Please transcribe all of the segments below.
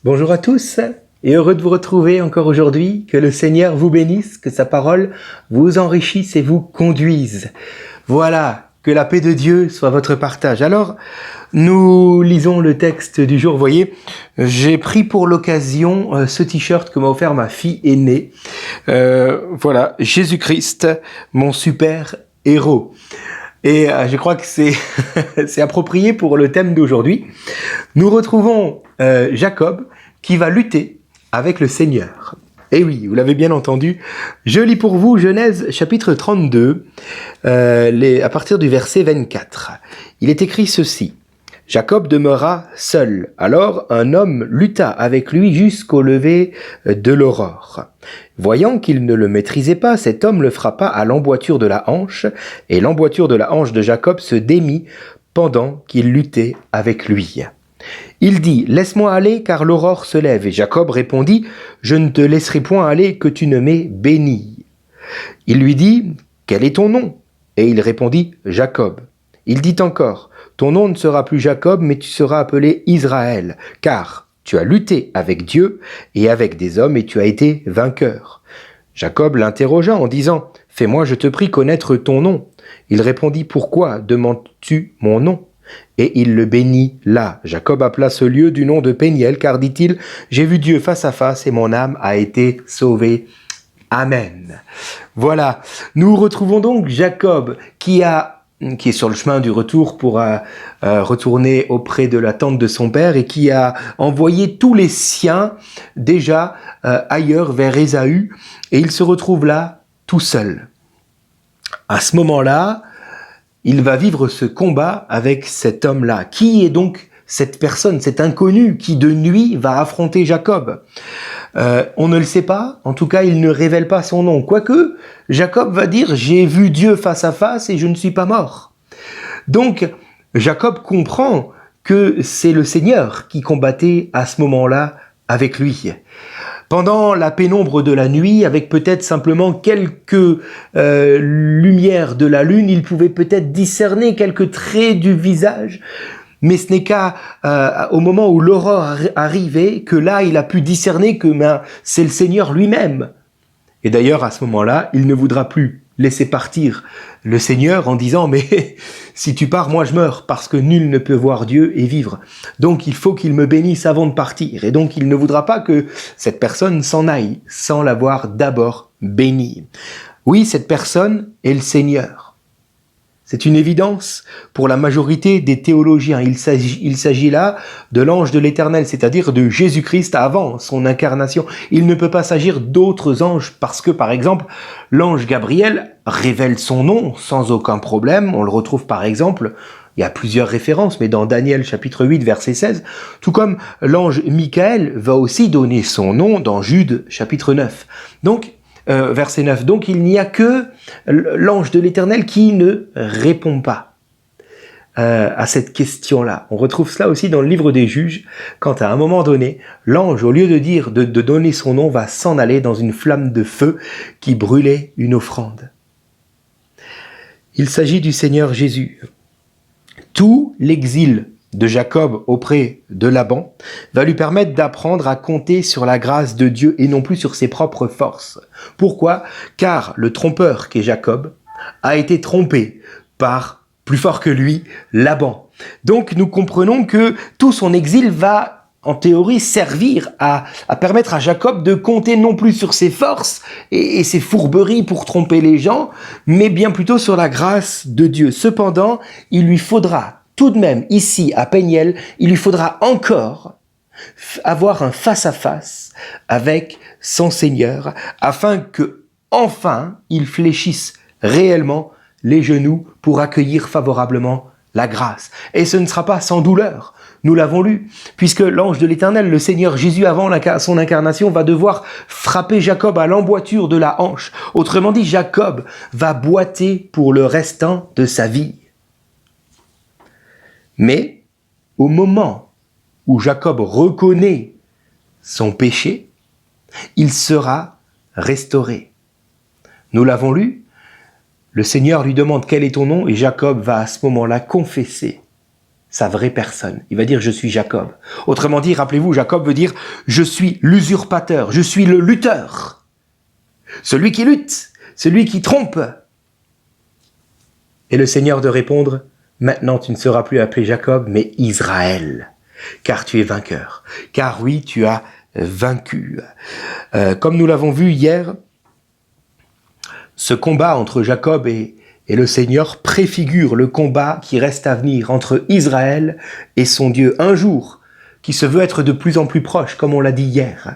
Bonjour à tous et heureux de vous retrouver encore aujourd'hui. Que le Seigneur vous bénisse, que sa parole vous enrichisse et vous conduise. Voilà, que la paix de Dieu soit votre partage. Alors, nous lisons le texte du jour. Vous voyez, j'ai pris pour l'occasion ce t-shirt que m'a offert ma fille aînée. Voilà, Jésus-Christ, mon super héros. Et je crois que c'est c'est approprié pour le thème d'aujourd'hui. Nous retrouvons Jacob qui va lutter avec le Seigneur. Et oui, vous l'avez bien entendu, je lis pour vous Genèse chapitre 32, à partir du verset 24. Il est écrit ceci. Jacob demeura seul. Alors un homme lutta avec lui jusqu'au lever de l'aurore. Voyant qu'il ne le maîtrisait pas, cet homme le frappa à l'emboîture de la hanche, et l'emboîture de la hanche de Jacob se démit pendant qu'il luttait avec lui. Il dit, « Laisse-moi aller, car l'aurore se lève. » Et Jacob répondit, « Je ne te laisserai point aller que tu ne m'aies béni. » Il lui dit, « Quel est ton nom ?» Et il répondit, « Jacob. » Il dit encore, « Ton nom ne sera plus Jacob, mais tu seras appelé Israël, car tu as lutté avec Dieu et avec des hommes, et tu as été vainqueur. » Jacob l'interrogea en disant, « Fais-moi, je te prie, connaître ton nom. » Il répondit, « Pourquoi demandes-tu mon nom ?» Et il le bénit là. Jacob appela ce lieu du nom de Péniel, car, dit-il, « J'ai vu Dieu face à face, et mon âme a été sauvée. » Amen. Voilà, nous retrouvons donc Jacob qui est sur le chemin du retour pour retourner auprès de la tente de son père et qui a envoyé tous les siens déjà ailleurs vers Ésaü, et il se retrouve là tout seul. À ce moment-là, il va vivre ce combat avec cet homme-là. Qui est donc cette personne, cet inconnu qui de nuit va affronter Jacob ? On ne le sait pas, en tout cas il ne révèle pas son nom. Quoique, Jacob va dire « J'ai vu Dieu face à face et je ne suis pas mort ». Donc, Jacob comprend que c'est le Seigneur qui combattait à ce moment-là avec lui. Pendant la pénombre de la nuit, avec peut-être simplement quelques lumières de la lune, il pouvait peut-être discerner quelques traits du visage, mais ce n'est qu'au moment où l'aurore arrivait que là, il a pu discerner que c'est le Seigneur lui-même. Et d'ailleurs, à ce moment-là, il ne voudra plus laisser partir le Seigneur en disant « Mais si tu pars, moi je meurs, parce que nul ne peut voir Dieu et vivre. Donc il faut qu'il me bénisse avant de partir. » Et donc il ne voudra pas que cette personne s'en aille sans l'avoir d'abord béni. Oui, cette personne est le Seigneur. C'est une évidence pour la majorité des théologiens. Il s'agit là de l'ange de l'Éternel, c'est-à-dire de Jésus-Christ avant son incarnation. Il ne peut pas s'agir d'autres anges parce que, par exemple, l'ange Gabriel révèle son nom sans aucun problème. On le retrouve, par exemple, il y a plusieurs références, mais dans Daniel chapitre 8, verset 16, tout comme l'ange Michael va aussi donner son nom dans Jude chapitre 9. Donc, verset 9. Donc il n'y a que l'ange de l'Éternel qui ne répond pas à cette question-là. On retrouve cela aussi dans le livre des Juges, quand à un moment donné, l'ange, au lieu de donner son nom, va s'en aller dans une flamme de feu qui brûlait une offrande. Il s'agit du Seigneur Jésus. Tout l'exil de Jacob auprès de Laban va lui permettre d'apprendre à compter sur la grâce de Dieu et non plus sur ses propres forces. Pourquoi ? Car le trompeur qu'est Jacob a été trompé par, plus fort que lui, Laban. Donc nous comprenons que tout son exil va en théorie servir à permettre à Jacob de compter non plus sur ses forces et ses fourberies pour tromper les gens, mais bien plutôt sur la grâce de Dieu. Cependant, il lui faudra tout de même, ici, à Péniel, il lui faudra encore avoir un face-à-face avec son Seigneur, afin que, enfin, il fléchisse réellement les genoux pour accueillir favorablement la grâce. Et ce ne sera pas sans douleur. Nous l'avons lu, puisque l'ange de l'Éternel, le Seigneur Jésus, avant son incarnation, va devoir frapper Jacob à l'emboîture de la hanche. Autrement dit, Jacob va boiter pour le restant de sa vie. Mais au moment où Jacob reconnaît son péché, il sera restauré. Nous l'avons lu, le Seigneur lui demande quel est ton nom et Jacob va à ce moment-là confesser sa vraie personne. Il va dire « je suis Jacob ». Autrement dit, rappelez-vous, Jacob veut dire « je suis l'usurpateur, je suis le lutteur ». Celui qui lutte, celui qui trompe. Et le Seigneur de répondre « maintenant tu ne seras plus appelé Jacob, mais Israël, car tu es vainqueur, car oui, tu as vaincu ». Comme nous l'avons vu hier, ce combat entre Jacob et le Seigneur préfigure le combat qui reste à venir entre Israël et son Dieu. Un jour, qui se veut être de plus en plus proche, comme on l'a dit hier.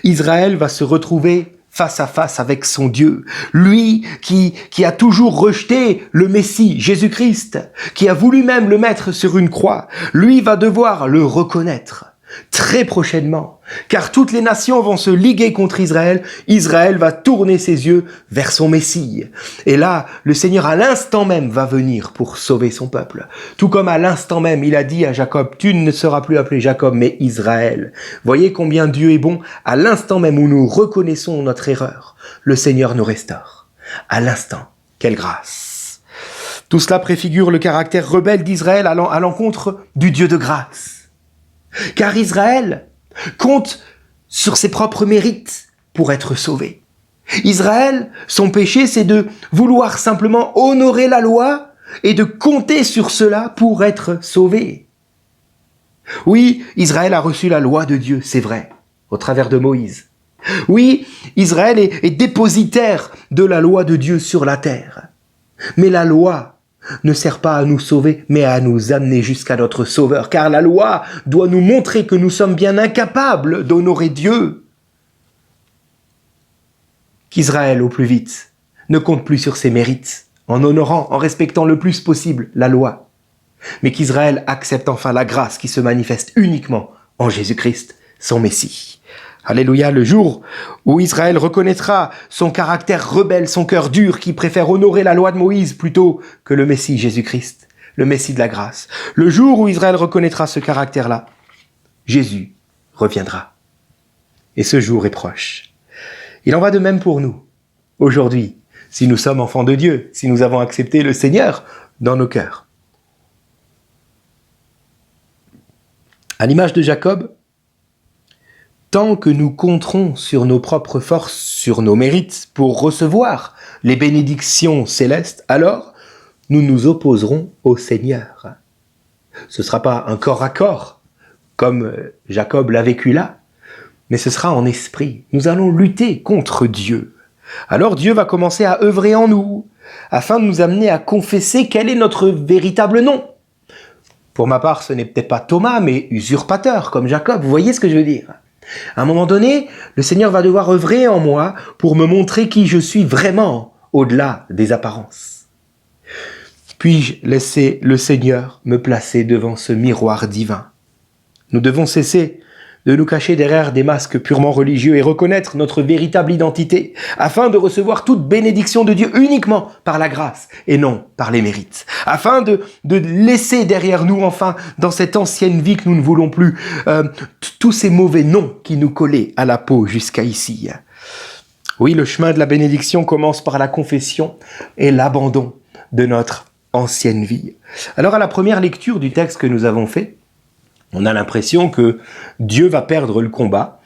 Israël va se retrouver face à face avec son Dieu. Lui qui a toujours rejeté le Messie, Jésus-Christ, qui a voulu même le mettre sur une croix. Lui va devoir le reconnaître très prochainement, car toutes les nations vont se liguer contre Israël. Israël va tourner ses yeux vers son Messie. Et là, le Seigneur à l'instant même va venir pour sauver son peuple. Tout comme à l'instant même, il a dit à Jacob, tu ne seras plus appelé Jacob, mais Israël. Voyez combien Dieu est bon. À l'instant même où nous reconnaissons notre erreur, le Seigneur nous restaure. À l'instant, quelle grâce. Tout cela préfigure le caractère rebelle d'Israël à l'encontre du Dieu de grâce. Car Israël compte sur ses propres mérites pour être sauvé. Israël, son péché, c'est de vouloir simplement honorer la loi et de compter sur cela pour être sauvé. Oui, Israël a reçu la loi de Dieu, c'est vrai, au travers de Moïse. Oui, Israël est dépositaire de la loi de Dieu sur la terre. Mais la loi ne sert pas à nous sauver, mais à nous amener jusqu'à notre Sauveur, car la loi doit nous montrer que nous sommes bien incapables d'honorer Dieu. Qu'Israël, au plus vite, ne compte plus sur ses mérites, en honorant, en respectant le plus possible la loi, mais qu'Israël accepte enfin la grâce qui se manifeste uniquement en Jésus-Christ, son Messie. Alléluia, le jour où Israël reconnaîtra son caractère rebelle, son cœur dur qui préfère honorer la loi de Moïse plutôt que le Messie Jésus-Christ, le Messie de la grâce. Le jour où Israël reconnaîtra ce caractère-là, Jésus reviendra. Et ce jour est proche. Il en va de même pour nous. Aujourd'hui, si nous sommes enfants de Dieu, si nous avons accepté le Seigneur dans nos cœurs. À l'image de Jacob, tant que nous compterons sur nos propres forces, sur nos mérites pour recevoir les bénédictions célestes, alors nous nous opposerons au Seigneur. Ce ne sera pas un corps à corps, comme Jacob l'a vécu là, mais ce sera en esprit. Nous allons lutter contre Dieu. Alors Dieu va commencer à œuvrer en nous, afin de nous amener à confesser quel est notre véritable nom. Pour ma part, ce n'est peut-être pas Thomas, mais usurpateur, comme Jacob. Vous voyez ce que je veux dire ? À un moment donné, le Seigneur va devoir œuvrer en moi pour me montrer qui je suis vraiment au-delà des apparences. Puis-je laisser le Seigneur me placer devant ce miroir divin ? Nous devons cesser de nous cacher derrière des masques purement religieux et reconnaître notre véritable identité, afin de recevoir toute bénédiction de Dieu uniquement par la grâce et non par les mérites. Afin de laisser derrière nous, enfin, dans cette ancienne vie que nous ne voulons plus, tous ces mauvais noms qui nous collaient à la peau jusqu'à ici. Oui, le chemin de la bénédiction commence par la confession et l'abandon de notre ancienne vie. Alors, à la première lecture du texte que nous avons fait, on a l'impression que Dieu va perdre le combat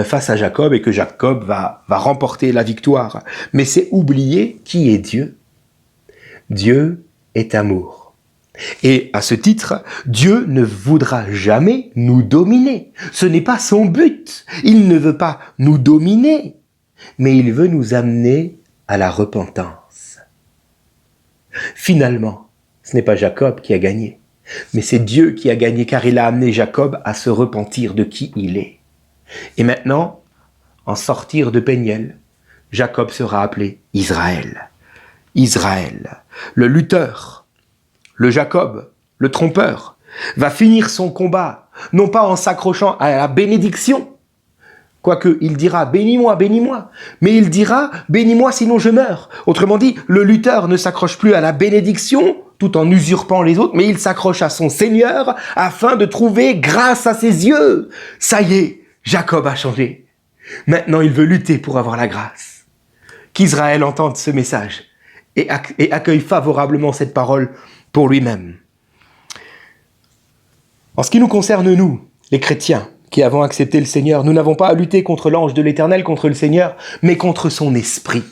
face à Jacob et que Jacob va remporter la victoire. Mais c'est oublier qui est Dieu. Dieu est amour. Et à ce titre, Dieu ne voudra jamais nous dominer. Ce n'est pas son but. Il ne veut pas nous dominer, mais il veut nous amener à la repentance. Finalement, ce n'est pas Jacob qui a gagné. Mais c'est Dieu qui a gagné car il a amené Jacob à se repentir de qui il est. Et maintenant, en sortir de Péniel, Jacob sera appelé Israël. Israël, le lutteur, le Jacob, le trompeur, va finir son combat, non pas en s'accrochant à la bénédiction, quoique il dira « bénis-moi, bénis-moi », mais il dira « bénis-moi sinon je meurs ». Autrement dit, le lutteur ne s'accroche plus à la bénédiction, tout en usurpant les autres, mais il s'accroche à son Seigneur afin de trouver grâce à ses yeux. Ça y est, Jacob a changé. Maintenant, il veut lutter pour avoir la grâce. Qu'Israël entende ce message et accueille favorablement cette parole pour lui-même. En ce qui nous concerne, nous, les chrétiens, qui avons accepté le Seigneur, nous n'avons pas à lutter contre l'ange de l'Éternel, contre le Seigneur, mais contre son esprit.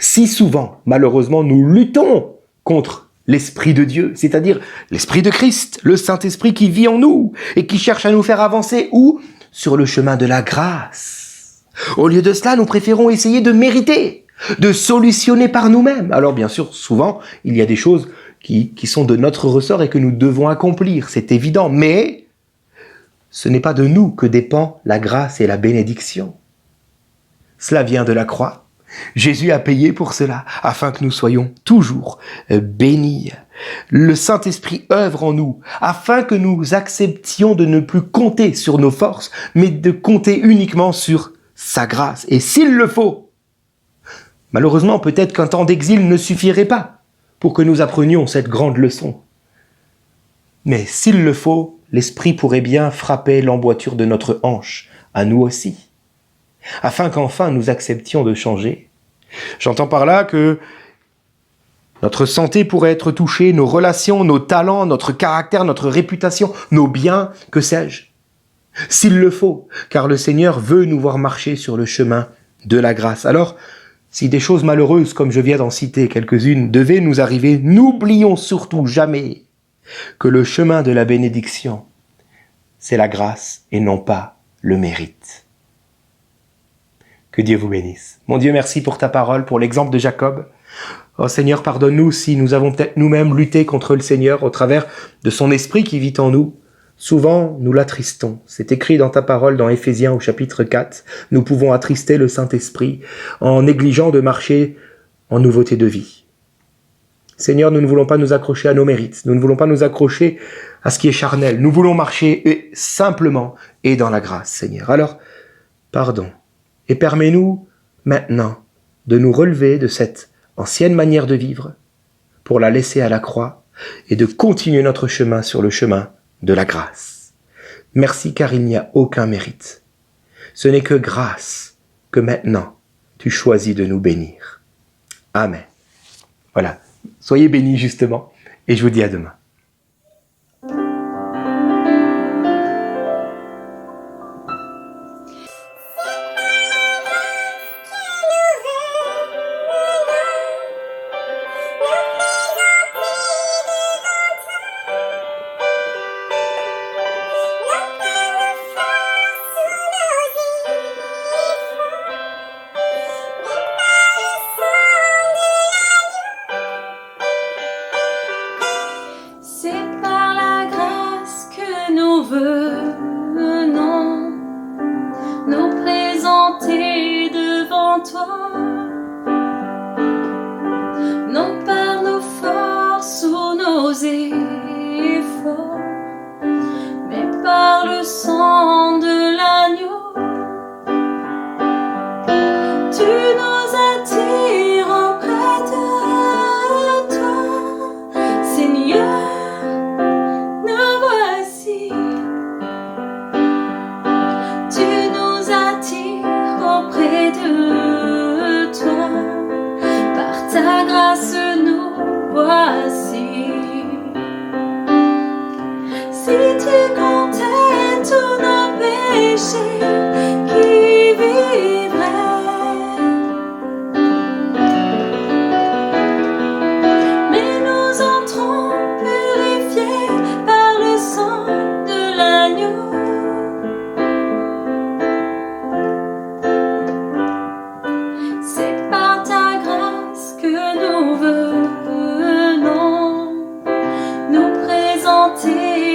Si souvent, malheureusement, nous luttons contre l'Esprit de Dieu, c'est-à-dire l'Esprit de Christ, le Saint-Esprit qui vit en nous et qui cherche à nous faire avancer où ? Sur le chemin de la grâce. Au lieu de cela, nous préférons essayer de mériter, de solutionner par nous-mêmes. Alors bien sûr, souvent, il y a des choses qui sont de notre ressort et que nous devons accomplir, c'est évident, mais ce n'est pas de nous que dépend la grâce et la bénédiction. Cela vient de la croix. Jésus a payé pour cela, afin que nous soyons toujours bénis. Le Saint-Esprit œuvre en nous, afin que nous acceptions de ne plus compter sur nos forces, mais de compter uniquement sur sa grâce. Et s'il le faut, malheureusement, peut-être qu'un temps d'exil ne suffirait pas pour que nous apprenions cette grande leçon. Mais s'il le faut, l'Esprit pourrait bien frapper l'emboîture de notre hanche, à nous aussi, afin qu'enfin nous acceptions de changer. J'entends par là que notre santé pourrait être touchée, nos relations, nos talents, notre caractère, notre réputation, nos biens, que sais-je. S'il le faut, car le Seigneur veut nous voir marcher sur le chemin de la grâce. Alors, si des choses malheureuses, comme je viens d'en citer quelques-unes, devaient nous arriver, n'oublions surtout jamais que le chemin de la bénédiction, c'est la grâce et non pas le mérite. Que Dieu vous bénisse. Mon Dieu, merci pour ta parole, pour l'exemple de Jacob. Oh Seigneur, pardonne-nous si nous avons peut-être nous-mêmes lutté contre le Seigneur au travers de son esprit qui vit en nous. Souvent, nous l'attristons. C'est écrit dans ta parole dans Éphésiens au chapitre 4. Nous pouvons attrister le Saint-Esprit en négligeant de marcher en nouveauté de vie. Seigneur, nous ne voulons pas nous accrocher à nos mérites. Nous ne voulons pas nous accrocher à ce qui est charnel. Nous voulons marcher simplement et dans la grâce, Seigneur. Alors, pardon. Et permets-nous maintenant de nous relever de cette ancienne manière de vivre pour la laisser à la croix et de continuer notre chemin sur le chemin de la grâce. Merci car il n'y a aucun mérite. Ce n'est que grâce que maintenant tu choisis de nous bénir. Amen. Voilà. Soyez bénis justement et je vous dis à demain. Venons nous présenter devant toi, non par nos forces ou nos efforts, mais par le sang de l'agneau. Tu nous attires auprès de toi, Seigneur. Ta grâce nous voici. Si tu comptais tous nos péchés, qui vivrait? Mais nous entrons purifiés par le sang de l'agneau. C'est par ta grâce que nous venons nous présenter